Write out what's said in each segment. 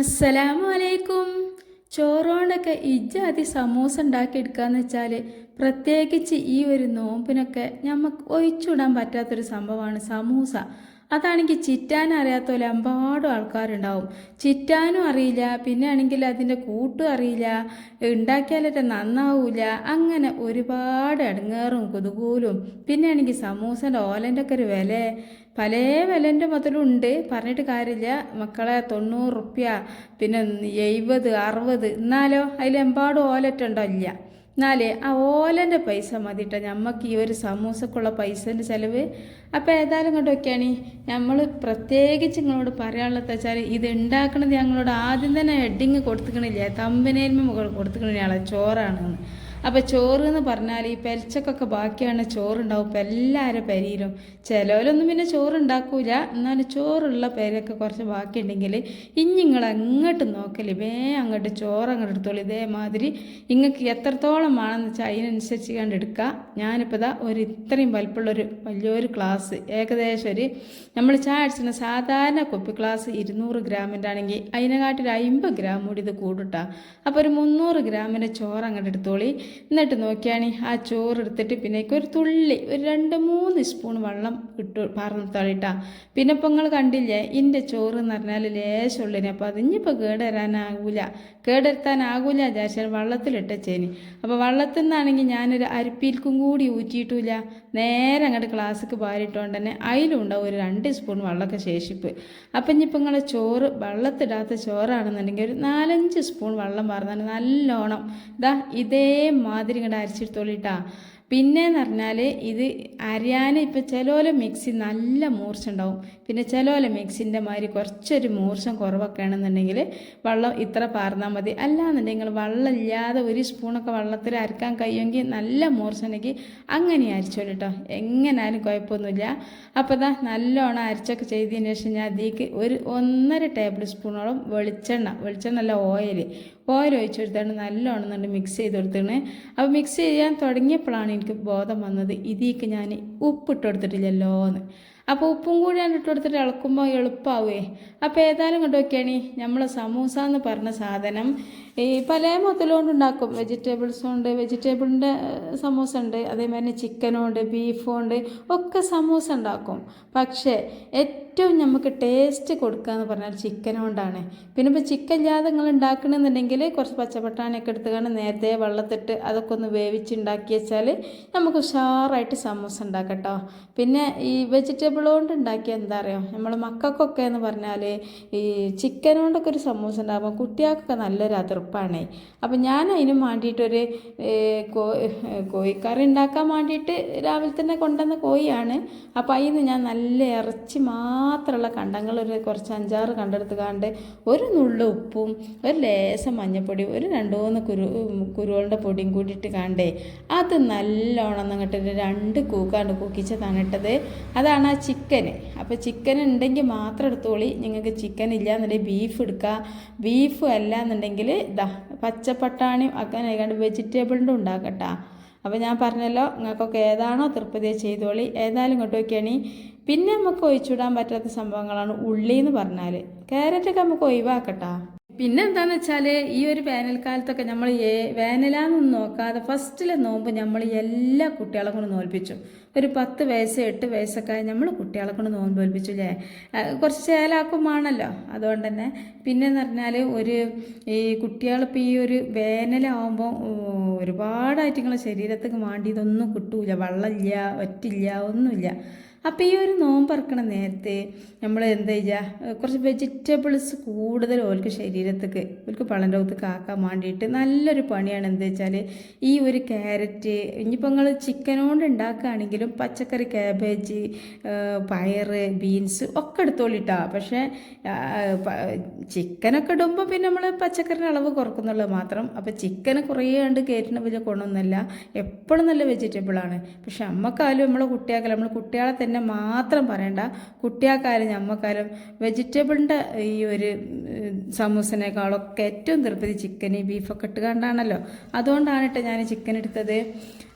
അസ്സലാമു അലൈക്കും. ചോറോണ്ടൊക്കെ ഇജ്ജാതി സമൂസ ഉണ്ടാക്കിയെടുക്കാന്ന് വെച്ചാൽ പ്രത്യേകിച്ച് ഈ ഒരു നോമ്പിനൊക്കെ നമുക്ക് ഒഴിച്ചുവിടാൻ പറ്റാത്തൊരു സംഭവമാണ് സമൂസ. അതാണെങ്കിൽ ചിറ്റാൻ അറിയാത്ത പോലെ എമ്പാടും ആൾക്കാരുണ്ടാവും. ചിറ്റാനും അറിയില്ല, പിന്നെ ആണെങ്കിൽ അതിൻ്റെ കൂട്ടും അറിയില്ല, ഉണ്ടാക്കിയാലൊക്കെ നന്നാവൂല. അങ്ങനെ ഒരുപാട് ഇടങ്ങേറും കുതുകൂലും. പിന്നെ ആണെങ്കിൽ സമൂസൻ്റെ ഓലൻ്റെ ഒക്കെ ഒരു വില പല വിലൻ്റെ മുതലുണ്ട്, പറഞ്ഞിട്ട് കാര്യമില്ല മക്കളെ. 90 റുപ്യ, പിന്നെ 70, 60. എന്നാലോ അതിലെമ്പാടും ഓലറ്റുണ്ടോ ഇല്ല. എന്നാലേ ആ ഓലൻ്റെ പൈസ മതിട്ടോ ഞമ്മക്ക് ഈ ഒരു സമൂസക്കുള്ള പൈസൻ്റെ ചിലവ്. അപ്പോൾ ഏതായാലും കൊണ്ടൊക്കെയാണ് നമ്മൾ പ്രത്യേകിച്ച് നിങ്ങളോട് പറയാനുള്ളത് വെച്ചാൽ ഇത് ഉണ്ടാക്കണത് ഞങ്ങളോട് ആദ്യം തന്നെ ഹെഡിങ് കൊടുത്തിക്കണില്ല, തമ്പനേൽമ മുകൾ കൊടുത്തിക്കണ ചോറാണെന്ന്. അപ്പോൾ ചോറ് എന്ന് പറഞ്ഞാൽ ഈ പെലച്ചക്കൊക്കെ ബാക്കിയാണ് ചോറുണ്ടാവും ഇപ്പം എല്ലാവരും പെരയിലും. ചിലവരൊന്നും പിന്നെ ചോറുണ്ടാക്കൂല, എന്നാലും ചോറുള്ള പേരൊക്കെ കുറച്ച് ബാക്കിയുണ്ടെങ്കിൽ നിങ്ങൾ അങ്ങോട്ട് നോക്കല് അങ്ങോട്ട് ചോറ് അങ്ങോട്ട് എടുത്തോളൂ. ഇതേമാതിരി നിങ്ങൾക്ക് എത്രത്തോളം വേണമെന്ന് വെച്ചാൽ അതിനനുസരിച്ച് കണ്ട് എടുക്കുക. ഞാനിപ്പോൾ ഇതാ ഒരു ഇത്രയും വലിപ്പമുള്ളൊരു വലിയൊരു ഗ്ലാസ്, ഏകദേശം ഒരു നമ്മൾ ചായ അടിച്ചിരുന്ന സാധാരണ കുപ്പി ഗ്ലാസ് 200 ഗ്രാമിൻ്റെ ആണെങ്കിൽ അതിനെക്കാട്ടിൽ 50 ഗ്രാം കൂടി ഇത് കൂടിട്ടാ. അപ്പോൾ ഒരു 300 ഗ്രാമിൻ്റെ ചോറ് അങ്ങോട്ട് എടുത്തോളി. എന്നിട്ട് നോക്കിയാണ് ആ ചോറ് എടുത്തിട്ട് പിന്നെ ഒരു തുള്ളി ഒരു 2-3 സ്പൂൺ വെള്ളം ഇട്ട് പറന്ന് തളിട്ടാ. പിന്നെ ഇപ്പം നിങ്ങൾ കണ്ടില്ലേ ഇതിൻ്റെ ചോറ് എന്ന് പറഞ്ഞാൽ ലേശമുള്ളതിന്. അപ്പോൾ അതിനിപ്പോൾ കേടെടുത്താനാകൂല വിചാരിച്ചാൽ വെള്ളത്തിലിട്ടേനി. അപ്പോൾ വെള്ളത്തിൽ നിന്നാണെങ്കിൽ ഞാനൊരു അരിപ്പീൽക്കും കൂടി ഊറ്റിയിട്ടില്ല, നേരെ അങ്ങോട്ട് ഗ്ലാസ്സിക്ക് പാരിട്ടുകൊണ്ട് തന്നെ അതിലും ഉണ്ടാവും ഒരു 2 സ്പൂൺ വെള്ളമൊക്കെ ശേഷിപ്പ്. അപ്പം ഇനിയിപ്പോൾ നിങ്ങളെ ചോറ് വെള്ളത്തിടാത്ത ചോറാണെന്നുണ്ടെങ്കിൽ ഒരു 4-5 സ്പൂൺ വെള്ളം പറഞ്ഞാൽ നല്ലോണം ഇതേമാതിരി ഇങ്ങോട്ട് അരിച്ചെടുത്തോളിട്ടാ. പിന്നെയെന്ന് പറഞ്ഞാൽ ഇത് അരിയാൻ ഇപ്പം ചിലവരെ മിക്സി നല്ല മൂർച്ച ഉണ്ടാവും, പിന്നെ ചിലവരെ മിക്സിൻ്റെ മാതിരി കുറച്ചൊരു മൂർച്ചം കുറവൊക്കെ ആണെന്നുണ്ടെങ്കിൽ വെള്ളം ഇത്ര പാർന്നാൽ മതി. അല്ലാന്നുണ്ടെങ്കിൽ വെള്ളം ഇല്ലാതെ 1 സ്പൂണൊക്കെ വെള്ളത്തിൽ അരക്കാൻ കഴിയുമെങ്കിൽ നല്ല മൂർച്ച ഉണ്ടെങ്കിൽ അങ്ങനെ അരിച്ചോളൂ കേട്ടോ, എങ്ങനെയാലും കുഴപ്പമൊന്നുമില്ല. അപ്പോൾ നല്ലോണം അരച്ചൊക്കെ ചെയ്തതിന് ശേഷം ഞാൻ അതിലേക്ക് ഒരു 1.5 ടേബിൾ സ്പൂണോളം വെളിച്ചെണ്ണ അല്ല ഓയിൽ ഒഴിച്ചെടുത്താണ് നല്ലോണം നല്ല മിക്സ് ചെയ്ത് കൊടുത്താണ്. അപ്പോൾ മിക്സ് ചെയ്യാൻ തുടങ്ങിയപ്പോഴാണ് എനിക്ക് ബോധം വന്നത് ഇതിലേക്ക് ഞാൻ ഉപ്പിട്ട് കൊടുത്തിട്ടില്ലല്ലോ എന്ന്. അപ്പോൾ ഉപ്പും കൂടി ഇട്ട് കൊടുത്തിട്ട് ഇളക്കുമ്പോൾ എളുപ്പമാവേ. അപ്പോൾ ഏതായാലും കൊണ്ട് നോക്കിയാണ് നമ്മൾ സമൂസ എന്ന് പറഞ്ഞ സാധനം ഈ പല മുതലുകൊണ്ട് ഉണ്ടാക്കും. വെജിറ്റബിൾസും ഉണ്ട്, വെജിറ്റബിളിൻ്റെ സമൂസ ഉണ്ട്, അതേമാതിരി ചിക്കനുണ്ട്, ബീഫുണ്ട്, ഒക്കെ സമൂസ ഉണ്ടാക്കും. പക്ഷേ ഏറ്റവും നമുക്ക് ടേസ്റ്റ് കൊടുക്കുക എന്ന് പറഞ്ഞാൽ ചിക്കൻ കൊണ്ടാണ്. പിന്നെ ഇപ്പോൾ ചിക്കൻ ഇല്ലാതെ നിങ്ങൾ ഉണ്ടാക്കണമെന്നുണ്ടെങ്കിൽ കുറച്ച് പച്ചപ്പട്ടാണിയൊക്കെ എടുത്തുകൊണ്ട് നേരത്തെ വെള്ളത്തിട്ട് അതൊക്കെ ഒന്ന് വേവിച്ചുണ്ടാക്കി വെച്ചാൽ നമുക്ക് ഉഷാറായിട്ട് സമൂസ ഉണ്ടാക്കട്ടോ. പിന്നെ ഈ വെജിറ്റബിൾ കൊണ്ട് ഉണ്ടാക്കിയ എന്താ പറയുക, നമ്മൾ മക്കൾക്കൊക്കെ എന്ന് പറഞ്ഞാൽ ഈ ചിക്കൻ കൊണ്ടൊക്കെ ഒരു സമൂസ ഉണ്ടാകുമ്പോൾ കുട്ടികൾക്കൊക്കെ നല്ലൊരു അതിർപ്പാണ്. അപ്പം ഞാൻ അതിനും വേണ്ടിയിട്ടൊരു കോഴിക്കറി ഉണ്ടാക്കാൻ വേണ്ടിയിട്ട് രാവിലെ തന്നെ കൊണ്ടുവന്ന കോഴിയാണ്. അപ്പോൾ അതിൽ നിന്ന് ഞാൻ നല്ല ഇറച്ചി മാത്രമുള്ള കണ്ടങ്ങൾ ഒരു കുറച്ച് 5-6 കണ്ടെടുത്ത് കാണ്ട് ഒരു നുള്ളു ഉപ്പും ഒരു ലേശം മഞ്ഞൾപ്പൊടി ഒരു 2-3 കുരുകളുടെ പൊടിയും കൂടിയിട്ട് കാണ്ടേ അത് നല്ലോണം അങ്ങോട്ട് 2 കൂക്കാണ്ട് കൂക്കിച്ചതാണ് ഇട്ടത്. അതാണ് ആ ചിക്കന്. അപ്പോൾ ചിക്കൻ ഉണ്ടെങ്കിൽ മാത്രം എടുത്തോളി, നിങ്ങൾക്ക് ചിക്കൻ ഇല്ല എന്നുണ്ടെങ്കിൽ ബീഫ് എടുക്കുക. ബീഫ് അല്ല എന്നുണ്ടെങ്കിൽ പച്ചപ്പട്ടാണിയും അങ്ങനെ ആയിക്കാണ്ട് വെജിറ്റബിളിൻ്റെ ഉണ്ടാക്കട്ടാ. അപ്പോൾ ഞാൻ പറഞ്ഞല്ലോ നിങ്ങൾക്കൊക്കെ ഏതാണോ തൃപ്തി ചെയ്തോളി. ഏതായാലും ഇങ്ങോട്ട് നോക്കിയാണ്. പിന്നെ നമുക്ക് ഒഴിച്ചുവിടാൻ പറ്റാത്ത സംഭവങ്ങളാണ് ഉള്ളി എന്ന് പറഞ്ഞാൽ. ക്യാരറ്റൊക്കെ നമുക്ക് ഒഴിവാക്കട്ടാ. പിന്നെ എന്താണെന്ന് വെച്ചാൽ ഈ ഒരു വേനൽക്കാലത്തൊക്കെ നമ്മൾ വേനലാന്നൊന്നും നോക്കാതെ ഫസ്റ്റിലെ നോമ്പ് നമ്മൾ എല്ലാ കുട്ടികളെ കൊണ്ട് നോൽപ്പിച്ചു. ഒരു 10 വയസ്സ് 8 വയസ്സൊക്കെ നമ്മൾ കുട്ടികളെ കൊണ്ട് നോമ്പ് നോൽപ്പിച്ചു അല്ലേ. കുറച്ച് ചേലാക്കുമാണല്ലോ, അതുകൊണ്ട് തന്നെ. പിന്നെയെന്ന് പറഞ്ഞാൽ ഈ കുട്ടികളിപ്പോൾ ഈ ഒരു വേനലാവുമ്പോൾ ഒരുപാടായിട്ട് നിങ്ങളെ ശരീരത്തേക്ക് വേണ്ടി ഇതൊന്നും കിട്ടൂല, വെള്ളമില്ല, ഒറ്റില്ല, ഒന്നുമില്ല. അപ്പോൾ ഈ ഒരു നോമ്പറക്കണ നേരത്തെ നമ്മൾ എന്താ ചെയ്യുക, കുറച്ച് വെജിറ്റബിൾസ് കൂടുതൽ ഓർക്ക് ശരീരത്തേക്ക് ഓർക്ക് പള്ളൻ്റെ ആക്കാൻ വേണ്ടിയിട്ട് നല്ലൊരു പണിയാണ്. എന്താ വെച്ചാൽ ഈ ഒരു ക്യാരറ്റ്, ഇനിയിപ്പോൾ നിങ്ങൾ ചിക്കൻ കൊണ്ട് ഉണ്ടാക്കുകയാണെങ്കിലും പച്ചക്കറി, ക്യാബേജ്, പയറ്, ബീൻസ് ഒക്കെ എടുത്തോളിട്ടാ. പക്ഷേ ചിക്കനൊക്കെ ഇടുമ്പോൾ പിന്നെ നമ്മൾ പച്ചക്കറിൻ്റെ അളവ് കുറക്കുന്നുള്ളത് മാത്രം. അപ്പോൾ ചിക്കന് കുറേ കണ്ട് കയറ്റുന്ന വലിയ ഗുണമൊന്നുമല്ല, എപ്പോഴും നല്ല വെജിറ്റബിളാണ്. പക്ഷെ നമ്മക്കായാലും നമ്മളെ കുട്ടികളെ തന്നെ തന്നെ മാത്രം പറയണ്ട, കുട്ടിയാക്കാരും ഞമ്മക്കാരും വെജിറ്റബിളിൻ്റെ ഈ ഒരു സമൂസനേക്കാളൊക്കെ ഏറ്റവും തൃപ്തി ചിക്കന് ബീഫൊക്കെ ഇട്ട് കണ്ടാണല്ലോ. അതുകൊണ്ടാണ് കേട്ടോ ഞാൻ ചിക്കൻ എടുത്തത്.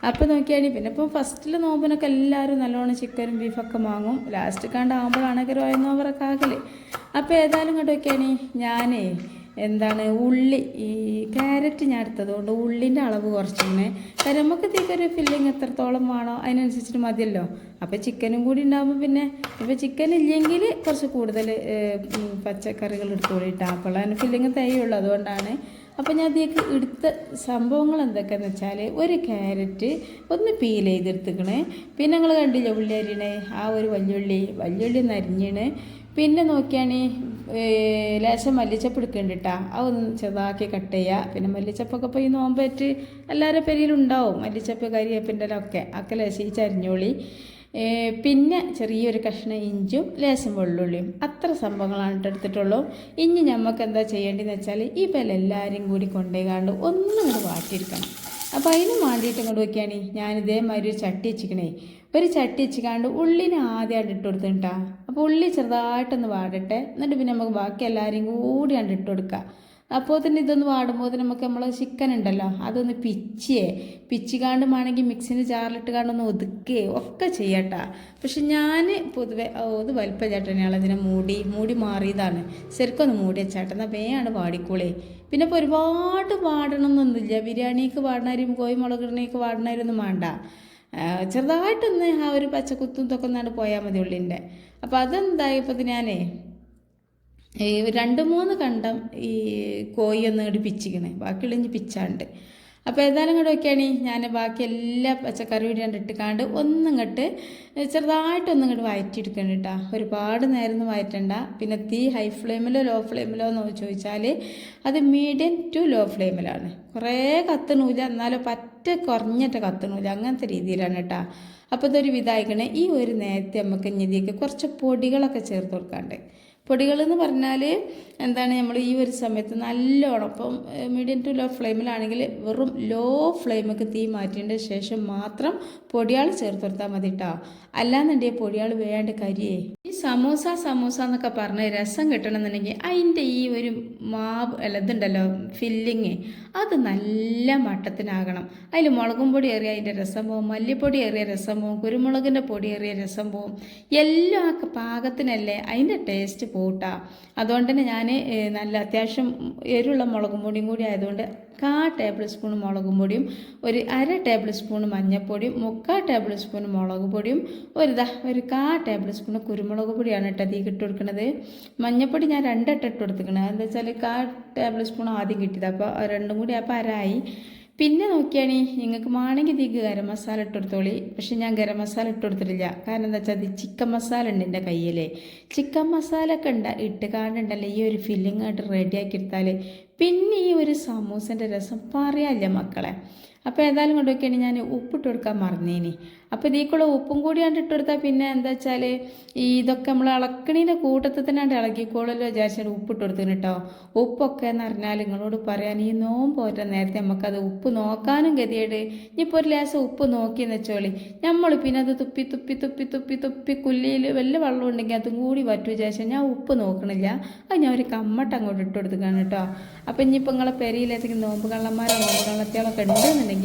അപ്പോൾ നോക്കിയാണെങ്കിൽ പിന്നെ ഇപ്പോൾ ഫസ്റ്റിൽ നോമ്പിനൊക്കെ എല്ലാവരും നല്ലോണം ചിക്കനും ബീഫൊക്കെ വാങ്ങും. ലാസ്റ്റ് കണ്ടാകുമ്പോഴാണെങ്കിൽ നോമ്പറൊക്കെ ആകല്. അപ്പോൾ ഏതായാലും കണ്ടു നോക്കിയാണി ഞാനേ ഉള്ളി ഈ ക്യാരറ്റ് ഞാൻ എടുത്തതുകൊണ്ട് ഉള്ളിൻ്റെ അളവ് കുറച്ചിങ്ങനെ. കാര്യം നമുക്ക് ഇതിക്കൊരു ഫില്ലിങ് എത്രത്തോളം വേണോ അതിനനുസരിച്ചിട്ട് മതിയല്ലോ. അപ്പോൾ ചിക്കനും കൂടി ഉണ്ടാകുമ്പോൾ പിന്നെ ഇപ്പോൾ ചിക്കൻ ഇല്ലെങ്കിൽ കുറച്ച് കൂടുതൽ പച്ചക്കറികൾ എടുത്തുകൊള്ളിട്ടാൽ അപ്പോൾ അതിന് ഫില്ലിങ് തയ്യുള്ളൂ. അതുകൊണ്ടാണ്. അപ്പോൾ ഞാൻ അതിലേക്ക് എടുത്ത സംഭവങ്ങൾ എന്തൊക്കെയാണെന്ന് വെച്ചാൽ, ഒരു ക്യാരറ്റ് ഒന്ന് പീൽ ചെയ്തെടുത്തിക്കണേ. പിന്നെ നിങ്ങൾ കണ്ടില്ലേ ഉള്ളി അരിയണേ, ആ ഒരു വലിയുള്ളി ഒന്ന് അരിഞ്ഞണ്. പിന്നെ നോക്കിയാണ് ലേശം മല്ലിച്ചപ്പ് എടുക്കേണ്ടിട്ടാ, അതൊന്ന് ചെറുതാക്കി കട്ട് ചെയ്യുക. പിന്നെ മല്ലിച്ചപ്പൊക്കെ ഇപ്പോൾ ഈ നോമ്പേറ്റ് എല്ലാവരുടെ പെരിയിലുണ്ടാവും മല്ലിച്ചപ്പ്, കരിവേപ്പിൻ്റെ ഒക്കെ ലേശം ഈ ചരിഞ്ഞോളി. പിന്നെ ചെറിയൊരു കഷ്ണം ഇഞ്ചും ലേശം വെള്ളുള്ളിയും, അത്ര സംഭവങ്ങളാണ് എടുത്തിട്ടുള്ളൂ. ഇനി നമുക്ക് എന്താ ചെയ്യേണ്ടതെന്ന് വെച്ചാൽ ഈ എല്ലാവരും കൂടി കൊണ്ടുപോയിക്കാണ്ട് ഒന്നും കൂടെ വാട്ടിയെടുക്കണം. അപ്പോൾ അതിന് വേണ്ടിയിട്ട് ഇങ്ങോട്ട് നോക്കിയാണ് ഞാൻ ഇതേമാതിരി ഒരു ചട്ടി വെച്ചിക്കാണ്ട് ഉള്ളിനെ ആദ്യമായിട്ട് ഇട്ട് കൊടുത്തിട്ടാ. അപ്പോൾ ഉള്ളി ചെറുതായിട്ടൊന്ന് വാടട്ടെ, എന്നിട്ട് പിന്നെ നമുക്ക് ബാക്കി എല്ലാവരും കൂടിയാണ്ട് ഇട്ട് കൊടുക്കുക. അപ്പോൾ തന്നെ ഇതൊന്ന് വാടുമ്പോൾ നമുക്ക് നമ്മൾ ചിക്കൻ ഉണ്ടല്ലോ അതൊന്ന് പിച്ചിക്കാണ്ട് വേണമെങ്കിൽ മിക്സിൻ്റെ ജാറിലിട്ട് കാണ്ടൊന്ന് ഒതുക്കുകയോ ഒക്കെ ചെയ്യട്ടാ. പക്ഷെ ഞാൻ പൊതുവെ ഇത് വലിപ്പം ചേട്ടനെയാണ് ഇതിനെ മൂടി മാറിയതാണ്. ശരിക്കൊന്ന് മൂടി വെച്ചാട്ടെ, എന്നാൽ വേയാണ് വാടിക്കോളേ. പിന്നെ ഇപ്പോൾ ഒരുപാട് വാടണമെന്നൊന്നുമില്ല. ബിരിയാണിക്ക് വാടണാരും കോഴിമുളകിടണേക്ക് വാടണാരൊന്നും വേണ്ട. ചെറുതായിട്ടൊന്ന് ആ ഒരു പച്ചക്കുത്തും ഇതൊക്കെ ഒന്നാണ്ട് പോയാൽ മതി ഉള്ളിൻ്റെ. അപ്പോൾ അതെന്തായപ്പോൾ ഞാനേ ഈ 2-3 കണ്ടം ഈ കോഴി ഒന്ന് ഇങ്ങോട്ട് പിച്ചിക്കണേ, ബാക്കിയുള്ള ഇഞ്ചി പിച്ചാണ്ട്. അപ്പോൾ ഏതായാലും ഇങ്ങോട്ട് നോക്കിയാണ് ഞാൻ ബാക്കി എല്ലാ പച്ചക്കറി കൂടി ഇട്ടിക്കാണ്ട് ഒന്നിങ്ങോട്ട് ചെറുതായിട്ടൊന്നും ഇങ്ങോട്ട് വഴറ്റിയെടുക്കണം കേട്ടോ. ഒരുപാട് നേരം ഒന്നും വഴറ്റണ്ട. പിന്നെ തീ ഹൈ ഫ്ലെയിമിലോ ലോ ഫ്ലെയിമിലോ എന്ന് ചോദിച്ചാൽ അത് മീഡിയം ടു ലോ ഫ്ലെയിമിലാണ്. കുറേ കത്തണൂല, എന്നാലും പറ്റ കുറഞ്ഞിട്ട് കത്തണൂല, അങ്ങനത്തെ രീതിയിലാണ് കേട്ടോ. അപ്പോൾ ഇതൊരു വിധായിക്കണേ. ഈ ഒരു നേരത്തെ നമുക്ക് ഇതിലേക്ക് കുറച്ച് പൊടികളൊക്കെ ചേർത്ത് കൊടുക്കാണ്ട്. പൊടികളെന്ന് പറഞ്ഞാൽ നമ്മൾ ഈ ഒരു സമയത്ത് നല്ലോണം ഇപ്പം മീഡിയം ടു ലോ ഫ്ലെയിമിലാണെങ്കിൽ വെറും ലോ ഫ്ലെയിമൊക്കെ തീ മാറ്റിയതിൻ്റെ ശേഷം മാത്രം പൊടിയാൾ ചേർത്ത് കൊടുത്താൽ മതി കേട്ടോ. അല്ലാന്നുണ്ടെങ്കിൽ പൊടിയാൾ വേണ്ട കരിയേ. ഈ സമൂസ എന്നൊക്കെ പറഞ്ഞ് രസം കിട്ടണമെന്നുണ്ടെങ്കിൽ അതിൻ്റെ ഈ ഒരു മാവ് ഇതുണ്ടല്ലോ ഫില്ലിങ്, അത് നല്ല മട്ടത്തിനാകണം. അതിൽ മുളകും പൊടി ഏറിയ അതിൻ്റെ രസം പോവും, മല്ലിപ്പൊടി ഏറിയ രസം പോവും, കുരുമുളകിൻ്റെ പൊടി ഏറിയ രസം പോവും. എല്ലാം ആ പാകത്തിനല്ലേ അതിൻ്റെ ടേസ്റ്റ് പോട്ടാ. അതുകൊണ്ട് തന്നെ ഞാൻ നല്ല അത്യാവശ്യം എരിവുള്ള മുളകും പൊടിയും കൂടി ആയതുകൊണ്ട് 1/4 ടേബിൾ സ്പൂൺ മുളകും പൊടിയും, ഒരു 1/2 ടേബിൾ സ്പൂൺ മഞ്ഞൾപ്പൊടിയും, 3/4 ടേബിൾ സ്പൂൺ മുളക് പൊടിയും, ഒരു 1/4 ടേബിൾ സ്പൂൺ കുരുമുളക് പൊടിയാണ് കേട്ടോ തീ ഇട്ട് കൊടുക്കുന്നത്. മഞ്ഞൾപ്പൊടി ഞാൻ 2 ഇട്ട് കൊടുത്തിരിക്കണത്. എന്താ വെച്ചാൽ 1/4 ടേബിൾ സ്പൂൺ ആദ്യം കിട്ടിയത്, അപ്പോൾ 2 കൂടി അപ്പോൾ 1/2. പിന്നെ നോക്കിയാണ് നിങ്ങൾക്ക് വേണമെങ്കിൽ ഇതിക്ക് ഗരം മസാല ഇട്ട് കൊടുത്തോളി. പക്ഷെ ഞാൻ ഗരം മസാല ഇട്ട് കൊടുത്തിട്ടില്ല. കാരണം എന്താ വെച്ചാൽ അത് ചിക്കൻ മസാല ഉണ്ട് എൻ്റെ കയ്യിൽ. ചിക്കൻ മസാല ഒക്കെ ഇട്ട് കാണണ്ടല്ലോ ഈ ഒരു ഫില്ലിങ് ആയിട്ട് റെഡിയാക്കി എടുത്താൽ പിന്നെ ഈ ഒരു സമൂസൻ്റെ രസം പറയാനില്ല മക്കളെ. അപ്പോൾ ഏതായാലും കൊണ്ടുപോയിക്കാണ് ഞാൻ ഉപ്പിട്ട് കൊടുക്കാൻ മറന്നേനി. അപ്പോൾ ഇതിക്കുള്ള ഉപ്പും കൂടിയാണ്ട് ഇട്ട് കൊടുത്താൽ പിന്നെ എന്താ വെച്ചാൽ ഇതൊക്കെ നമ്മൾ ഇളക്കണീൻ്റെ കൂട്ടത്തിൽ തന്നെ ഇളക്കിക്കോളല്ലോ വിചാരിച്ചാൽ ഉപ്പിട്ട് കൊടുത്തിന് കേട്ടോ. ഉപ്പൊക്കെ എന്ന് പറഞ്ഞാൽ നിങ്ങളോട് പറയാൻ ഈ നോമ്പ് പോറ്റ നേരത്തെ നമുക്കത് ഉപ്പ് നോക്കാനും ഗതിയേട്. ഇനിയിപ്പോൾ ഒരു ലേശം ഉപ്പ് നോക്കിയെന്ന് വെച്ചോളി, നമ്മൾ പിന്നെ അത് തുപ്പി കുല്ലിയിൽ വല്ല വെള്ളം ഉണ്ടെങ്കിൽ അതും കൂടി വറ്റു വിചാരിച്ചാൽ ഞാൻ ഉപ്പ് നോക്കണില്ല. അത് ഞാൻ ഒരു കമ്മട്ട് അങ്ങോട്ട് ഇട്ട് കൊടുക്കുകയാണ് കേട്ടോ. അപ്പോൾ ഇനിയിപ്പോൾ നിങ്ങളെ പെരിയിലേക്കെങ്കിൽ നോമ്പ് കള്ളത്തികളൊക്കെ ഉണ്ടെന്നുണ്ടെങ്കിൽ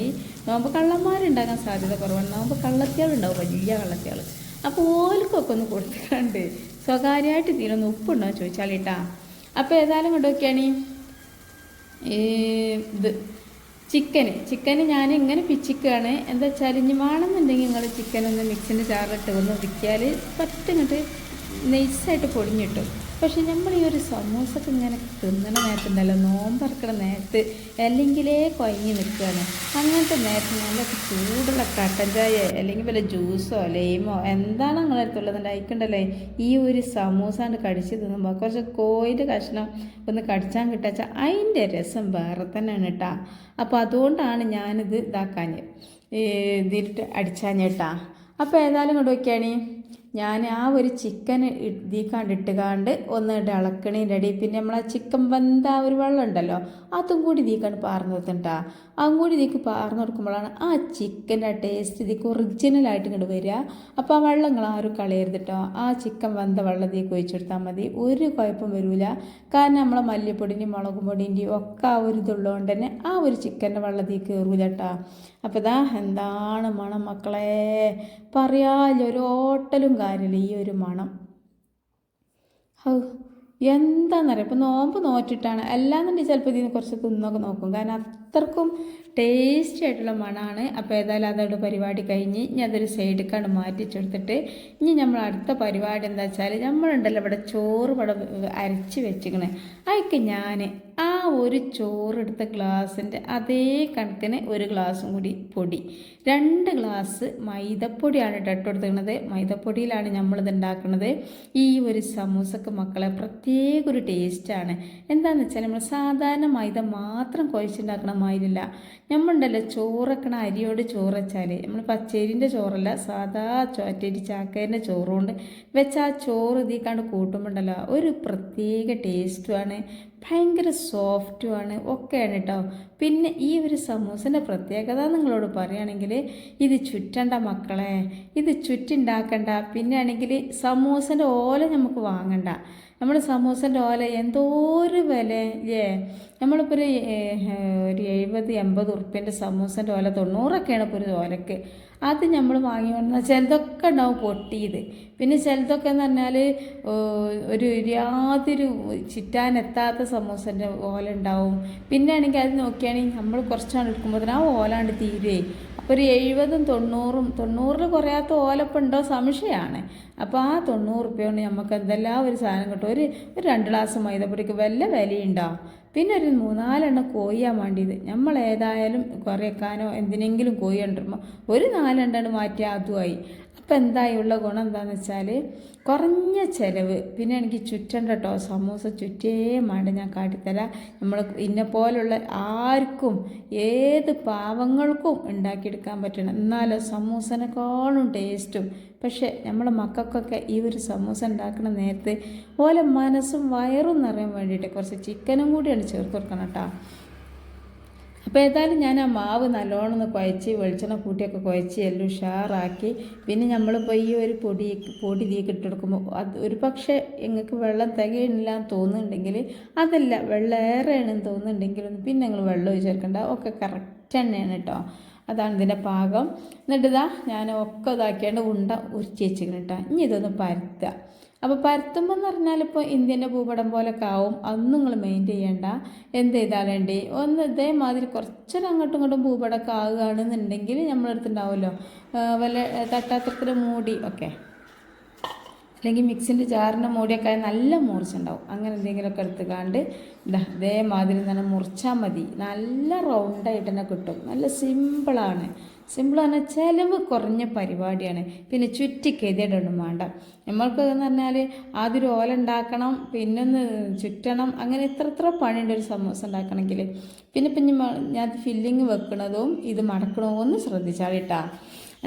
നോമ്പ് കള്ളന്മാരുണ്ടാകാൻ സാധ്യത കുറവാണ്. നോമ്പ് കള്ളത്തിയാളുണ്ടാവും, വലിയ കള്ളത്തിയാൾ. അപ്പോൾ ഓൽക്കൊക്കെ ഒന്ന് കൊടുത്തിട്ടുണ്ട് സ്വകാര്യമായിട്ട് തീരൊന്ന് ഉപ്പുണ്ടോ എന്ന് ചോദിച്ചാൽ കേട്ടാ. അപ്പോൾ ഏതായാലും കൊണ്ടുവയ്ക്കുകയാണ് ഇത് ചിക്കന് ഞാൻ ഇങ്ങനെ പിച്ചിക്കുകയാണ്. എന്താ വെച്ചാൽ ഇനി വേണമെന്നുണ്ടെങ്കിൽ നിങ്ങൾ ചിക്കനൊന്ന് മിക്സിൻ്റെ ജാറിലിട്ട് ഒന്ന് ഒതുക്കിയാൽ പറ്റിങ്ങോട്ട് നൈസായിട്ട് പൊടിഞ്ഞിട്ടും. പക്ഷെ നമ്മൾ ഈ ഒരു സമൂസൊക്കെ ഇങ്ങനെ തിന്നണ നേരത്തുണ്ടല്ലോ, നോമ്പറക്കണ നേരത്ത് അല്ലെങ്കിലേ കുഴങ്ങി നിൽക്കുകയാണ്. അങ്ങനത്തെ നേരത്ത് നല്ല ചൂടുള്ള കട്ടൻ ചായ അല്ലെങ്കിൽ വല്ല ജ്യൂസോ ലൈമോ എന്താണ് നിങ്ങളുടെ അടുത്തുള്ളത് അയക്കണ്ടല്ലേ, ഈ ഒരു സമൂസാണ്ട് കടിച്ച് തിന്നുമ്പോൾ കുറച്ച് കോഴിൻ്റെ കഷ്ണം ഒന്ന് കടിച്ചാൽ കിട്ടാച്ചാൽ അതിൻ്റെ രസം വേറെ തന്നെയാണ് കേട്ടാ. അപ്പോൾ അതുകൊണ്ടാണ് ഞാനിത് ഇതിട്ട് അടിച്ചാഞ്ഞേട്ടാ. അപ്പോൾ ഏതായാലും കൊണ്ട് വയ്ക്കുകയാണ് ഞാൻ ആ ഒരു ചിക്കൻ കണ്ടിട്ടുകാണ്ട് ഒന്ന് ഇളക്കണേൻ്റെ ഇടയിൽ പിന്നെ നമ്മൾ ആ ചിക്കൻ വെന്ത ആ ഒരു വെള്ളം ഉണ്ടല്ലോ അതും കൂടി കണ്ട് പാർന്ന് വെച്ചിട്ടാ. അതും കൂടി പാർന്ന് കൊടുക്കുമ്പോഴാണ് ആ ചിക്കൻ്റെ ആ ടേസ്റ്റ് ഒറിജിനലായിട്ട് ഇങ്ങോട്ട് വരിക. അപ്പോൾ ആ വെള്ളങ്ങൾ ആരും കളയരുത് കേട്ടോ. ആ ചിക്കൻ വെന്ത വെള്ളം ഒഴിച്ചെടുത്താൽ മതി, ഒരു കുഴപ്പം വരില്ല. കാരണം നമ്മളെ മല്ലിപ്പൊടിൻ്റെയും മുളക് പൊടിൻ്റെയും ഒക്കെ ആ ഒരു ഇതുള്ളതുകൊണ്ട് തന്നെ ആ ഒരു ചിക്കൻ്റെ വെള്ളം കയറൂല കേട്ടോ. അപ്പോൾ ഇതാ എന്താണ് മണം മക്കളെ, പറയാമല്ലോ, ഒരു ഹോട്ടലും കാര്യമില്ല ഈ ഒരു മണം. എന്താണെന്നറിയാം, ഇപ്പോൾ നോമ്പ് നോറ്റിട്ടാണ് അല്ലാന്നുണ്ടെങ്കിൽ ചിലപ്പോൾ ഇതിന് കുറച്ച് തിന്നൊക്കെ നോക്കും, കാരണം അത്രക്കും ടേസ്റ്റി ആയിട്ടുള്ള മണമാണ്. അപ്പോൾ ഏതായാലും അതോട് പരിപാടി കഴിഞ്ഞ് ഇനി അതൊരു സൈഡിലേക്കാണ് മാറ്റിച്ചെടുത്തിട്ട് ഇനി നമ്മൾ അടുത്ത പരിപാടി എന്താ വെച്ചാൽ നമ്മളുണ്ടല്ലോ ഇവിടെ ചോറ് ഇവിടെ അരച്ച് വെച്ചിക്കണേ. അതിക്ക് ഞാൻ ആ ഒരു ചോറെടുത്ത ഗ്ലാസിൻ്റെ അതേ കണക്കിന് ഒരു ഗ്ലാസും കൂടി പൊടി, 2 ഗ്ലാസ് മൈദപ്പൊടിയാണ് ഇട്ട് കൊടുത്തിരിക്കുന്നത്. മൈദപ്പൊടിയിലാണ് നമ്മളിത് ഉണ്ടാക്കുന്നത്. ഈ ഒരു സമൂസക്ക് മക്കളെ പ്രത്യേക ഒരു ടേസ്റ്റാണ്. എന്താണെന്ന് വെച്ചാൽ നമ്മൾ സാധാരണ മൈദ മാത്രം കുഴച്ചുണ്ടാക്കണ മാതിരില്ല. നമ്മളുണ്ടല്ലോ ചോറക്കണ അരിയോട് ചോറ് വെച്ചാൽ നമ്മൾ പച്ചരിൻ്റെ ചോറല്ല, സാധാ ചോറ്റരി ചാക്കേൻ്റെ ചോറുകൊണ്ട് വെച്ച് ആ ചോറ് ഇതിക്കാണ്ട് കൂട്ടുമ്പോണ്ടല്ലോ ഒരു പ്രത്യേക ടേസ്റ്റുമാണ്, ഭയങ്കര സോഫ്റ്റുമാണ് ഒക്കെയാണ് കേട്ടോ. പിന്നെ ഈ ഒരു സമൂസൻ്റെ പ്രത്യേകത നിങ്ങളോട് പറയുകയാണെങ്കിൽ ഇത് ചുറ്റണ്ട മക്കളെ, ഇത് ചുറ്റുണ്ടാക്കണ്ട. പിന്നെ ആണെങ്കിൽ സമൂസൻ്റെ ഓല നമുക്ക് വാങ്ങണ്ട. നമ്മൾ സമൂസൻ്റെ ഓല എന്തോ ഒരു വില ഇല്ലേ, നമ്മളിപ്പോൾ ഒരു 70-80 ഉറുപ്പ്യൻ്റെ സമൂസൻ്റെ ഓല 90 ഇപ്പോൾ ഒരു ഓലക്ക്. അത് നമ്മൾ വാങ്ങി വന്നാൽ ചിലതൊക്കെ ഉണ്ടാവും പൊട്ടിയത്, പിന്നെ ചിലതൊക്കെ എന്ന് പറഞ്ഞാൽ ഒരു യാതൊരു ചിറ്റാനെത്താത്ത സമൂസൻ്റെ ഓല ഉണ്ടാവും. പിന്നെ ആണെങ്കിൽ അത് നോക്കുകയാണെങ്കിൽ നമ്മൾ കുറച്ചാണ് എടുക്കുമ്പോൾ ആ ഓലാണ്ട് തീരുവേ. അപ്പോൾ ഒരു 70-90 കുറയാത്ത ഓലപ്പം ഉണ്ടോ സംശയമാണ്. അപ്പോൾ ആ 90 ഉറുപ്പ്യ കൊണ്ട് നമുക്ക് എന്തെല്ലാം ഒരു സാധനം കിട്ടും. ഒരു 2 ഗ്ലാസ് മൈദപ്പൊടിക്ക് വല്ല വിലയുണ്ടോ. പിന്നെ ഒരു 3-4 കോഴിയാണ് വേണ്ടിയത്. നമ്മൾ ഏതായാലും കുറേക്കാനോ എന്തിനെങ്കിലും കോഴി കൊണ്ടുവരുമ്പോൾ ഒരു 4 മാറ്റിയാൽ അതുമായി. അപ്പോൾ എന്തായുള്ള ഗുണം എന്താണെന്ന് വെച്ചാൽ കുറഞ്ഞ ചിലവ്. പിന്നെ എനിക്ക് ചുറ്റണ്ട കേട്ടോ, സമൂസ ചുറ്റേ വേണ്ട, ഞാൻ കാട്ടിത്തരാം. നമ്മൾ ഇന്നെപ്പോലുള്ള ആർക്കും ഏത് പാവങ്ങൾക്കും ഉണ്ടാക്കിയെടുക്കാൻ പറ്റണം. എന്നാലോ സമൂസനെക്കാളും ടേസ്റ്റും. പക്ഷേ നമ്മളെ മക്കൾക്കൊക്കെ ഈ ഒരു സമൂസ ഉണ്ടാക്കുന്ന നേരത്ത് ഓലെ മനസ്സും വയറും നിറയാൻ വേണ്ടിയിട്ട് കുറച്ച് ചിക്കനും കൂടിയാണ് ചേർത്ത് കൊടുക്കണം കേട്ടോ. അപ്പോൾ ഏതായാലും ഞാൻ ആ മാവ് നല്ലോണം ഒന്ന് കുഴച്ച് വെളിച്ചെണ്ണ കൂട്ടിയൊക്കെ കുഴച്ച് എല്ലാം ഉഷാറാക്കി. പിന്നെ നമ്മളിപ്പോൾ ഈ ഒരു പൊടി ഇതിലേക്ക് ഇട്ടെടുക്കുമ്പോൾ അത് ഒരു പക്ഷേ നിങ്ങൾക്ക് വെള്ളം തികയില്ല എന്ന് തോന്നുന്നുണ്ടെങ്കിൽ, അതല്ല വെള്ളം ഏറെയാണെന്ന് തോന്നുന്നുണ്ടെങ്കിലൊന്നും പിന്നെ നിങ്ങൾ വെള്ളം ഒഴിച്ച് ചേർക്കണ്ട, ഒക്കെ കറക്റ്റ് തന്നെയാണ് കേട്ടോ. അതാണ് ഇതിൻ്റെ പാകം. എന്നിട്ടിതാ ഞാൻ ഒക്കെ ഇതാക്കിയാണ്ട് ഉണ്ട ഉരുത്തി വെച്ചിരിക്കണം കേട്ടോ. ഇനി ഇതൊന്ന് പരത്തുക. അപ്പോൾ പരത്തുമ്പോൾ എന്ന് പറഞ്ഞാൽ ഇപ്പോൾ ഇന്ത്യൻ്റെ ഭൂപടം പോലൊക്കെ ആവും, അതൊന്നും നിങ്ങൾ മെയിൻ ചെയ്യേണ്ട. എന്ത് ചെയ്താലേണ്ടി ഒന്ന് ഇതേമാതിരി കുറച്ചൊരു അങ്ങോട്ടും ഇങ്ങോട്ടും ഭൂപടമൊക്കെ ആവുകയാണെന്നുണ്ടെങ്കിൽ നമ്മളെടുത്തുണ്ടാവുമല്ലോ വല്ല തട്ടാത്രത്തിൽ മൂടി ഒക്കെ, അല്ലെങ്കിൽ മിക്സിൻ്റെ ജാറിൻ്റെ മൂടിയൊക്കെ നല്ല മുറിച്ചുണ്ടാവും. അങ്ങനെ എന്തെങ്കിലുമൊക്കെ എടുത്തുകാണ്ട് ഇതേമാതിരി തന്നെ മുറിച്ചാൽ മതി. നല്ല റൗണ്ടായിട്ട് തന്നെ കിട്ടും. നല്ല സിമ്പിളാണ്. സിമ്പിൾ പറഞ്ഞാൽ ചിലവ് കുറഞ്ഞ പരിപാടിയാണ്. പിന്നെ ചുറ്റിക്കെതിയിടൊന്നും വേണ്ട. നമ്മൾക്ക് എന്ന് പറഞ്ഞാൽ ആദ്യം ഒരു ഓല ഉണ്ടാക്കണം, പിന്നെ ഒന്ന് ചുറ്റണം, അങ്ങനെ ഇത്ര പണിയുണ്ട് ഒരു സമൂസ ഉണ്ടാക്കണമെങ്കിൽ. പിന്നെ ഞാൻ ഫില്ലിങ് വെക്കണതും ഇത് മടക്കണതും ഒന്ന് ശ്രദ്ധിച്ചാളിട്ടാ.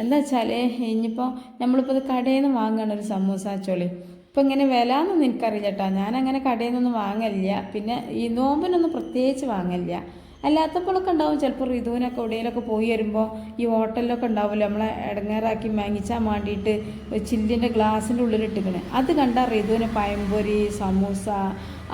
എന്താ വെച്ചാൽ ഇനിയിപ്പോൾ നമ്മളിപ്പോൾ ഇത് കടയിൽ നിന്ന് വാങ്ങുകയാണ് ഒരു സമൂസ ചോളി. ഇപ്പോൾ ഇങ്ങനെ വില എന്നൊന്നും എനിക്കറിയില്ല കേട്ടോ, ഞാനങ്ങനെ കടയിൽ നിന്നൊന്നും വാങ്ങലില്ല. പിന്നെ ഈ നോമ്പിനൊന്നും പ്രത്യേകിച്ച് വാങ്ങലില്ല. അല്ലാത്തപ്പോഴൊക്കെ ഉണ്ടാവും, ചിലപ്പോൾ ഋതുവിനൊക്കെ എവിടെയെങ്കിലൊക്കെ പോയി വരുമ്പോൾ ഈ ഹോട്ടലിലൊക്കെ ഉണ്ടാവുമല്ലോ നമ്മളെ ഇടങ്ങേറാക്കി വാങ്ങിച്ചാൽ വേണ്ടിയിട്ട് ചില്ലിൻ്റെ ഗ്ലാസിൻ്റെ ഉള്ളിലിട്ടിക്കണേ. അത് കണ്ടാൽ ഋതുവിന് പഴംപൊരി, സമൂസ,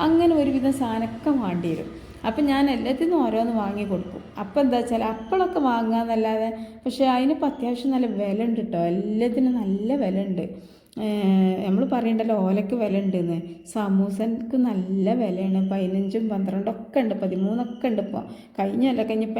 അങ്ങനെ ഒരുവിധം സാധനമൊക്കെ വേണ്ടി വരും. അപ്പം ഞാൻ എല്ലാത്തിനും ഓരോന്ന് വാങ്ങി കൊടുക്കും. അപ്പം എന്താ വെച്ചാൽ അപ്പോഴൊക്കെ വാങ്ങാമെന്നല്ലാതെ, പക്ഷേ അതിനിപ്പോൾ അത്യാവശ്യം നല്ല വില ഉണ്ട് കേട്ടോ, എല്ലാത്തിനും നല്ല വില ഉണ്ട്. നമ്മൾ പറയണ്ടല്ലോ ഓലയ്ക്ക് വില ഉണ്ടെന്ന്, സമൂസക്ക് നല്ല വിലയാണ്. 15-12 ഒക്കെ ഉണ്ട്, 13 ഒക്കെ ഉണ്ട്. ഇപ്പോൾ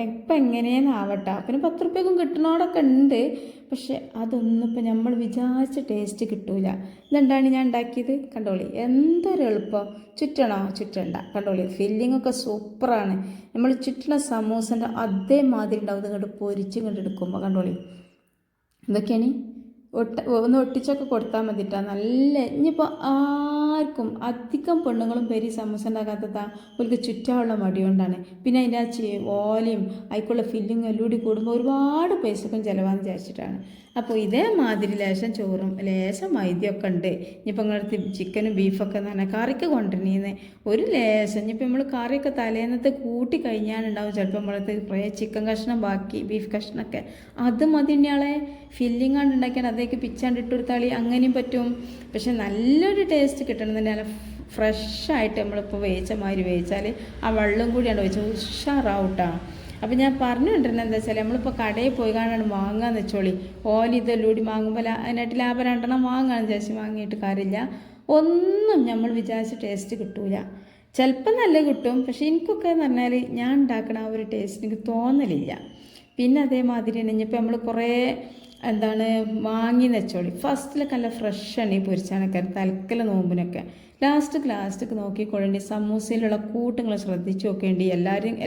ഇപ്പം എങ്ങനെയെന്നാവട്ടെ. പിന്നെ 10 ഉറുപ്പ്യക്കും കിട്ടണോടൊക്കെ ഉണ്ട്. പക്ഷെ അതൊന്നും ഇപ്പം നമ്മൾ വിചാരിച്ച ടേസ്റ്റ് കിട്ടൂല. ഇതെന്താണ് ഞാൻ ഉണ്ടാക്കിയത് കണ്ടോളി, എന്തൊരു എളുപ്പം. ചുറ്റണോ? ചുറ്റണ്ട. കണ്ടോളി, ഫില്ലിങ്ങൊക്കെ സൂപ്പറാണ്. നമ്മൾ ചുറ്റണ സമൂസൻ്റെ അതേമാതിരി ഉണ്ടാവും. ഇങ്ങോട്ട് പൊരിച്ച് എടുക്കുമ്പോൾ കണ്ടോളി. ഇതൊക്കെയാണ് ഒന്ന് ഒട്ടിച്ചൊക്കെ കൊടുത്താൽ മതിട്ടാ. നല്ല ഇനിയിപ്പോൾ ആർക്കും അധികം പെണ്ണുങ്ങളും പേര് സമൂസ ഉണ്ടാക്കാത്തതാ അവർക്ക് ചുറ്റാനുള്ള മടി കൊണ്ടാണ്. പിന്നെ അതിൻ്റെ ഓലയും അതിക്കുള്ള ഫില്ലിങ്ങും എല്ലാം കൂടി കൂടുമ്പോൾ ഒരുപാട് പൈസക്കും ചിലവാന്ന് വിചാരിച്ചിട്ടാണ്. അപ്പോൾ ഇതേമാതിരി ലേശം ചോറും ലേശം മൈദയൊക്കെ ഉണ്ട്. ഇനിയിപ്പോൾ നിങ്ങളടുത്ത് ചിക്കനും ബീഫൊക്കെ എന്ന് പറഞ്ഞാൽ കറിക്ക് കൊണ്ടുവരണീന്ന് ഒരു ലേശം ഇനിയിപ്പോൾ നമ്മൾ കറിയൊക്കെ തലേന്നത്തെ കൂട്ടി കഴിഞ്ഞാലുണ്ടാവും ചിലപ്പോൾ നമ്മളടുത്ത് കുറേ ചിക്കൻ കഷ്ണം ബാക്കി ബീഫ് കഷ്ണമൊക്കെ അത് മതി ഇയാളെ ഫില്ലിങ് ആണ് ഉണ്ടാക്കിയാൽ അതേക്ക് പിച്ചാണ്ട് ഇട്ട് കൊടുത്താളി അങ്ങനെയും പറ്റും. പക്ഷെ നല്ലൊരു ടേസ്റ്റ് കിട്ടണമെന്നുണ്ടെങ്കിൽ ഫ്രഷായിട്ട് നമ്മളിപ്പോൾ വേവിച്ച മാതിരി വേവിച്ചാൽ ആ വെള്ളം കൂടിയാണ് വെച്ചാൽ ഉഷാറാവട്ടാണ്. അപ്പം ഞാൻ പറഞ്ഞുകൊണ്ടിരുന്നത് എന്താ വെച്ചാൽ നമ്മളിപ്പോൾ കടയിൽ പോയി കാണാണ്ട് വാങ്ങാന്ന് വെച്ചോളി ഓലി ഇതെല്ലാം കൂടി വാങ്ങുമ്പോൾ അതിനായിട്ട് ലാഭം 2 വാങ്ങാന്ന് വിചാരിച്ച് വാങ്ങിയിട്ട് കാര്യമില്ല. ഒന്നും നമ്മൾ വിചാരിച്ച ടേസ്റ്റ് കിട്ടൂല. ചിലപ്പോൾ നല്ല കിട്ടും, പക്ഷേ എനിക്കൊക്കെ എന്ന് പറഞ്ഞാൽ ഞാൻ ഉണ്ടാക്കണ ആ ഒരു ടേസ്റ്റ് എനിക്ക് തോന്നലില്ല. പിന്നെ അതേമാതിരി തന്നെ ഇനിയിപ്പോൾ നമ്മൾ കുറേ വാങ്ങിയെന്ന് വെച്ചോളി ഫസ്റ്റിലൊക്കെ നല്ല ഫ്രഷാണ് ഈ പൊരിച്ചാനൊക്കെ തലക്കല നോമ്പിനൊക്കെ ലാസ്റ്റൊക്കെ നോക്കിക്കൊള്ളേണ്ടി സമൂസയിലുള്ള കൂട്ടുകൾ ശ്രദ്ധിച്ച് നോക്കേണ്ടി.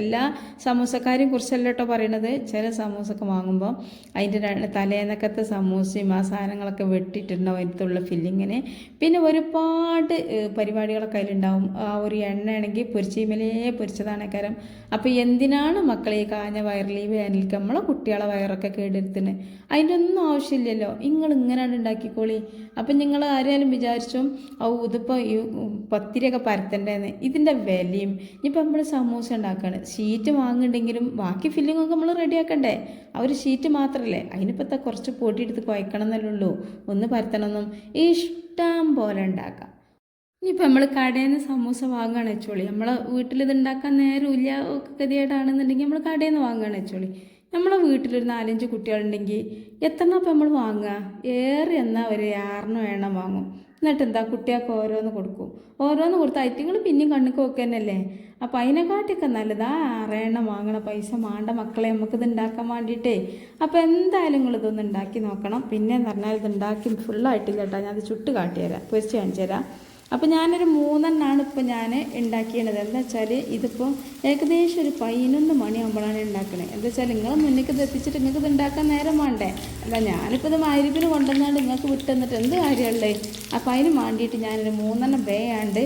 എല്ലാ സമൂസക്കാരെയും കുറിച്ചല്ല കേട്ടോ പറയണത്. ചില സമൂസൊക്കെ വാങ്ങുമ്പോൾ അതിൻ്റെ തലേന്നക്കത്തെ സമൂസയും ആ സാധനങ്ങളൊക്കെ വെട്ടിയിട്ടുണ്ടാവും അതിലുള്ള ഫില്ലിങ്ങിന്. പിന്നെ ഒരുപാട് പരിപാടികളൊക്കെ അതിലുണ്ടാവും. ആ ഒരു എണ്ണയാണെങ്കിൽ പൊരിച്ചീമലേ പൊരിച്ചതാണ് കാരം. അപ്പോൾ എന്തിനാണ് മക്കളെ ഈ കാഞ്ഞ വയറിൽ ഈ വേനൽക്ക് നമ്മളെ കുട്ടികളെ വയറൊക്കെ കേടെടുത്തുന്നത്? അതിൻ്റെ ഒന്നും ആവശ്യമില്ലല്ലോ. നിങ്ങൾ ഇങ്ങനെയാണ് ഉണ്ടാക്കിക്കോളി. അപ്പം നിങ്ങൾ ആരെയാലും വിചാരിച്ചും ഇതിപ്പോൾ ഈ പത്തിരിയൊക്കെ പരത്തേണ്ടതെന്ന്. ഇതിൻ്റെ വിലയും ഇനിയിപ്പോൾ നമ്മൾ സമൂസ ഉണ്ടാക്കുകയാണ് ഷീറ്റ് വാങ്ങുന്നുണ്ടെങ്കിലും ബാക്കി ഫില്ലിങ്ങൊക്കെ നമ്മൾ റെഡിയാക്കണ്ടേ? ആ ഒരു ഷീറ്റ് മാത്രമല്ലേ, അതിനിപ്പോൾ കുറച്ച് പൊടി എടുത്ത് കുഴക്കണം എന്നല്ലേ ഉള്ളൂ. ഒന്ന് പരത്തണമെന്നും ഇഷ്ടം പോലെ ഉണ്ടാക്കാം. ഇനിയിപ്പോൾ നമ്മൾ കടയിൽ നിന്ന് സമൂസ വാങ്ങുകയാണ് വെച്ചോളി, നമ്മളെ വീട്ടിലിത് ഉണ്ടാക്കാൻ നേരമില്ല ഗതികേടാണെന്നുണ്ടെങ്കിൽ നമ്മൾ കടയിൽ നിന്ന് വാങ്ങുകയാണ് വെച്ചോളി. നമ്മളെ വീട്ടിലൊരു 4-5 കുട്ടികളുണ്ടെങ്കിൽ എത്രണ്ണം അപ്പം നമ്മൾ വാങ്ങുക? ഏറെ എന്നാൽ ഒരു 6 എണ്ണം വാങ്ങും. എന്നിട്ട് എന്താ കുട്ടികൾക്ക് ഓരോന്ന് കൊടുക്കും. ഓരോന്ന് കൊടുത്ത് ഐറ്റങ്ങൾ പിന്നെയും കണ്ണുക്ക് വെക്കുക തന്നെയല്ലേ. അപ്പോൾ അതിനെക്കാട്ടിയൊക്കെ നല്ലതാ 6 എണ്ണം വാങ്ങണ പൈസ മാണ്ട മക്കളെ നമുക്കിത് ഉണ്ടാക്കാൻ വേണ്ടിയിട്ടേ. അപ്പോൾ എന്തായാലും നിങ്ങളിതൊന്ന് ഉണ്ടാക്കി നോക്കണം. പിന്നെ എന്ന് പറഞ്ഞാൽ ഇത് ഉണ്ടാക്കി ഫുള്ളായിട്ടില്ല കേട്ടോ, ഞാൻ അത് ചുട്ട് കാട്ടിത്തരാം, പൊരിച്ച് കാണിച്ചു തരാം. അപ്പോൾ ഞാനൊരു 3 എണ്ണമാണ് ഇപ്പോൾ ഞാൻ ഉണ്ടാക്കിയത്. എന്താ വെച്ചാൽ ഇതിപ്പോൾ ഏകദേശം ഒരു 11 മണിയാകുമ്പോഴാണ് ഉണ്ടാക്കണത്. എന്താ വെച്ചാൽ നിങ്ങൾ മുന്നിലേക്ക് ഇത് എത്തിച്ചിട്ട് നിങ്ങൾക്ക് ഇത് ഉണ്ടാക്കാൻ നേരം വേണ്ടേ? അല്ല ഞാനിപ്പോൾ ഇത് മഗ്‌രിബിന് കൊണ്ടുവന്നാണ്ട് നിങ്ങൾക്ക് വിട്ടുതന്നിട്ട് എന്ത് കാര്യമുള്ളേ? അപ്പോൾ അതിന് വേണ്ടിയിട്ട് ഞാനൊരു 3 എണ്ണം വേയാണ്ട്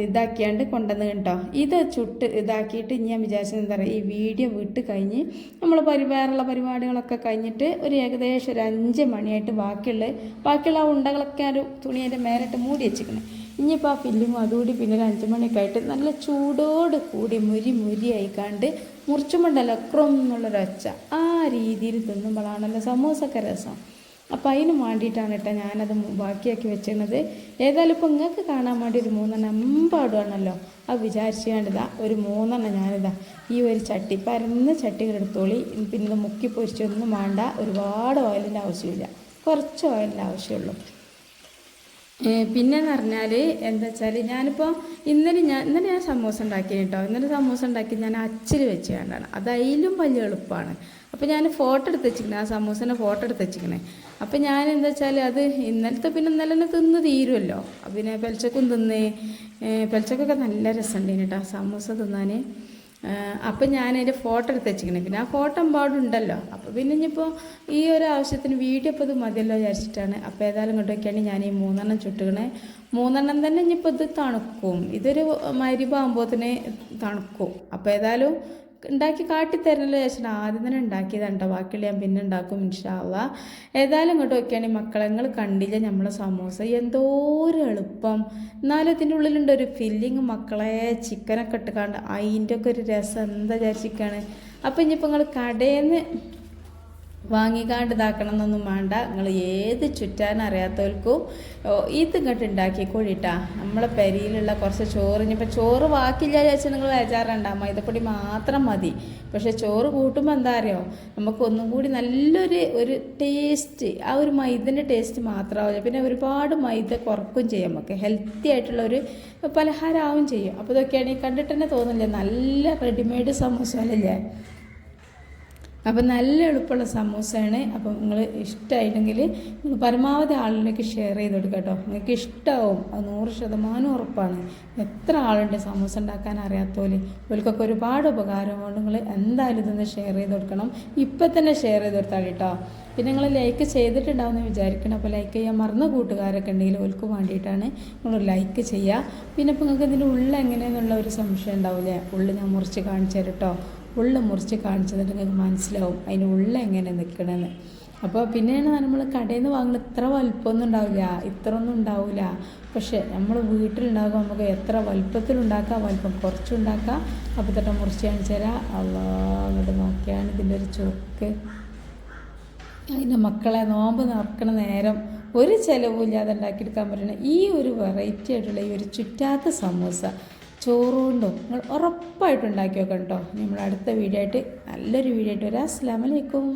ഇതാക്കിയാണ്ട് കൊണ്ടുവന്ന് കേട്ടോ. ഇത് ചുട്ട് ഇതാക്കിയിട്ട് ഞാൻ വിചാരിച്ചത് എന്താ പറയുക, ഈ വീഡിയോ വിട്ട് കഴിഞ്ഞ് നമ്മൾ വേറെയുള്ള പരിപാടികളൊക്കെ കഴിഞ്ഞിട്ട് ഒരു ഏകദേശം ഒരു 5 മണിയായിട്ട് ബാക്കിയുള്ള ഉണ്ടകളൊക്കെ ഒരു തുണിയുടെ മേലിട്ട് മൂടി വെച്ചിരിക്കണം. ഇനിയിപ്പോൾ ആ ഫില്ലിങ്ങും അതുകൂടി പിന്നെ ഒരു 5 മണിയൊക്കെ ആയിട്ട് നല്ല ചൂടോട് കൂടി മുരി ആയിക്കാണ്ട് മുറിച്ചുമുണ്ടല്ലോ ക്രം എന്നുള്ളൊരൊച്ച ആ രീതിയിൽ തിന്നുമ്പോഴാണല്ലോ സമൂസൊക്കെ രസം. അപ്പോൾ അതിന് വേണ്ടിയിട്ടാണ് കേട്ടോ ഞാനത് ബാക്കിയാക്കി വെച്ചിരുന്നത്. ഏതായാലും ഇപ്പോൾ നിങ്ങൾക്ക് കാണാൻ വേണ്ടി ഒരു 3 എണ്ണം എമ്പാടുവാണല്ലോ. അത് വിചാരിച്ചാണ്ടിതാ ഒരു 3 എണ്ണം ഞാനിതാ ഈ ഒരു ചട്ടി പരന്ന ചട്ടികളെടുത്തോളി. പിന്നെ ഇത് മുക്കി പൊരിച്ചൊന്നും വേണ്ട, ഒരുപാട് ഓയിലിൻ്റെ ആവശ്യമില്ല, കുറച്ച് ഓയിലിൻ്റെ ആവശ്യമുള്ളൂ. പിന്നെയെന്ന് പറഞ്ഞാൽ എന്താ വെച്ചാൽ ഞാനിപ്പോൾ ഇന്നലെ ഞാൻ സമൂസ ഉണ്ടാക്കി കേട്ടോ. ഇന്നലെ സമൂസ ഉണ്ടാക്കി ഞാൻ അച്ചിൽ വെച്ച് കണ്ടാണ്. അത് അതിലും വലിയ എളുപ്പമാണ്. അപ്പോൾ ഞാൻ ഫോട്ടോ എടുത്ത് വെച്ചിരിക്കണേ, ആ സമൂസേൻ്റെ ഫോട്ടോ എടുത്ത് വെച്ചിരിക്കണേ. അപ്പോൾ ഞാൻ എന്താ വെച്ചാൽ അത് ഇന്നലെ തന്നെ തിന്ന് തീരുമല്ലോ. പിന്നെ പെൽച്ചക്കും പെൽച്ചക്കൊക്കെ നല്ല രസമുണ്ട് കേട്ടോ സമൂസ തിന്നാൻ. അപ്പം ഞാനതിൻ്റെ ഫോട്ടോ എടുത്ത് വെച്ചിരിക്കണേ. പിന്നെ ആ ഫോട്ടോ എമ്പാടുണ്ടല്ലോ. അപ്പോൾ പിന്നെ ഇനിയിപ്പോൾ ഈ ഒരു ആവശ്യത്തിന് വീഡിയോ ഇപ്പോൾ ഇത് മതിയല്ലോ വിചാരിച്ചിട്ടാണ്. അപ്പോൾ ഏതായാലും കൊണ്ടുവയ്ക്കാണ്ട് ഞാൻ ഈ 3 എണ്ണം ചുട്ടുകണേ. 3 എണ്ണം തന്നെ ഇനിയിപ്പോൾ ഇത് തണുക്കും. ഇതൊരു മഗ്‌രിബാകുമ്പോഴത്തേന് തണുക്കും. അപ്പോൾ ഏതായാലും ഉണ്ടാക്കി കാട്ടിത്തരണല്ലോ വിചാരിച്ചിട്ട് ആദ്യം തന്നെ ഉണ്ടാക്കിയതാണ് കേട്ടോ. ബാക്കിയുള്ള ഞാൻ പിന്നെ ഉണ്ടാക്കും ഇൻഷാ അള്ളാ. ഏതായാലും ഇങ്ങോട്ട് നോക്കിയാണെങ്കിൽ മക്കളെ നിങ്ങൾ കണ്ടില്ല നമ്മളെ സമൂസ എന്തോരം എളുപ്പം. എന്നാലും ഇതിൻ്റെ ഉള്ളിലുണ്ട് ഒരു ഫില്ലിങ് മക്കളെ, ചിക്കനൊക്കെ ഇട്ടുകാണ്ട് അതിൻ്റെ ഒക്കെ ഒരു രസം എന്താ വിചാരിച്ചിരിക്കുകയാണ്. അപ്പോൾ ഇനിയിപ്പോൾ നിങ്ങൾ കടയിൽ നിന്ന് വാങ്ങിക്കാണ്ട് ഇതാക്കണം എന്നൊന്നും വേണ്ട. നിങ്ങൾ ഏത് ചുറ്റാനറിയാത്തവർക്കും ഇത് ഇങ്ങോട്ട് ഉണ്ടാക്കിക്കോളിട്ടാ. നമ്മളെ പെരിയിലുള്ള കുറച്ച് ചോറ്, ഇനിയിപ്പോൾ ചോറ് ബാക്കിയില്ല വിചാരിച്ചാൽ നിങ്ങൾ വേജാറുണ്ടാ, മൈദപ്പൊടി മാത്രം മതി. പക്ഷേ ചോറ് കൂട്ടുമ്പോൾ എന്താ അറിയോ, നമുക്ക് ഒന്നും കൂടി നല്ലൊരു ടേസ്റ്റ്, ആ ഒരു മൈദൻ്റെ ടേസ്റ്റ് മാത്രമാവില്ല. പിന്നെ ഒരുപാട് മൈദ കുറക്കും ചെയ്യും, നമുക്ക് ഹെൽത്തി ആയിട്ടുള്ളൊരു പലഹാരമാവും ചെയ്യും. അപ്പോൾ ഇതൊക്കെയാണ് ഈ കണ്ടിട്ട് തന്നെ തോന്നില്ലേ നല്ല റെഡിമെയ്ഡ് സമൂസകളില്ലേ. അപ്പം നല്ല എളുപ്പമുള്ള സമൂസയാണ്. അപ്പം നിങ്ങൾ ഇഷ്ടമായിട്ടെങ്കിൽ നിങ്ങൾ പരമാവധി ആളിലേക്ക് ഷെയർ ചെയ്ത് കൊടുക്കുക കേട്ടോ. നിങ്ങൾക്ക് ഇഷ്ടമാവും, അത് 100% ഉറപ്പാണ്. എത്ര ആളുണ്ട് സമൂസ ഉണ്ടാക്കാൻ അറിയാത്തവർ, അവർക്കൊക്കെ ഒരുപാട് ഉപകാരമുണ്ട്. നിങ്ങൾ എന്തായാലും ഇതൊന്ന് ഷെയർ ചെയ്ത് കൊടുക്കണം. ഇപ്പം തന്നെ ഷെയർ ചെയ്ത് കൊടുത്താൽ കേട്ടോ. പിന്നെ നിങ്ങൾ ലൈക്ക് ചെയ്തിട്ടുണ്ടാവുമെന്ന് വിചാരിക്കണം. അപ്പോൾ ലൈക്ക് ചെയ്യാൻ മറന്ന കൂട്ടുകാരൊക്കെ ഉണ്ടെങ്കിൽ ഓൽക്ക് വേണ്ടിയിട്ടാണ് നിങ്ങൾ ലൈക്ക് ചെയ്യുക. പിന്നെ ഇപ്പോൾ നിങ്ങൾക്ക് ഇതിൻ്റെ ഉള്ളിൽ എങ്ങനെയെന്നുള്ള ഒരു സംശയം ഉണ്ടാവില്ലേ? ഉള്ളിൽ ഞാൻ മുറിച്ച് കാണിച്ചു തരാം കേട്ടോ. ഉള്ളിൽ മുറിച്ച് കാണിച്ചു തന്നിട്ട് നിങ്ങൾക്ക് മനസ്സിലാവും അതിൻ്റെ ഉള്ളിൽ എങ്ങനെ നിൽക്കണമെന്ന്. അപ്പോൾ പിന്നെയാണ് നമ്മൾ കടയിൽ നിന്ന് വാങ്ങുന്നത് ഇത്ര വലുപ്പമൊന്നും ഉണ്ടാവില്ല, ഇത്ര ഒന്നും ഉണ്ടാവില്ല. പക്ഷേ നമ്മൾ വീട്ടിലുണ്ടാകുമ്പോൾ നമുക്ക് എത്ര വലുപ്പത്തിലുണ്ടാക്കാം, വലുപ്പം കുറച്ചുണ്ടാക്കാം. അപ്പോൾ തൊട്ട് മുറിച്ച് കാണിച്ചു തരാം. അങ്ങോട്ട് നോക്കിയാണ് ഇതിൻ്റെ ഒരു ചുക്ക്. അതിൻ്റെ മക്കളെ നോമ്പ് നടക്കണ നേരം ഒരു ചിലവുമില്ലാതെ ഉണ്ടാക്കിയെടുക്കാൻ പറ്റുന്ന ഈ ഒരു വെറൈറ്റി ആയിട്ടുള്ള ഈ ഒരു ചുറ്റാത്ത സമൂസ ചോറുകൊണ്ടും നിങ്ങൾ ഉറപ്പായിട്ടും ഉണ്ടാക്കി വെക്കണം കേട്ടോ. നമ്മൾ അടുത്ത വീഡിയോ ആയിട്ട് നല്ലൊരു വീഡിയോ ആയിട്ട് വരാം. അസ്സലാമു അലൈക്കും.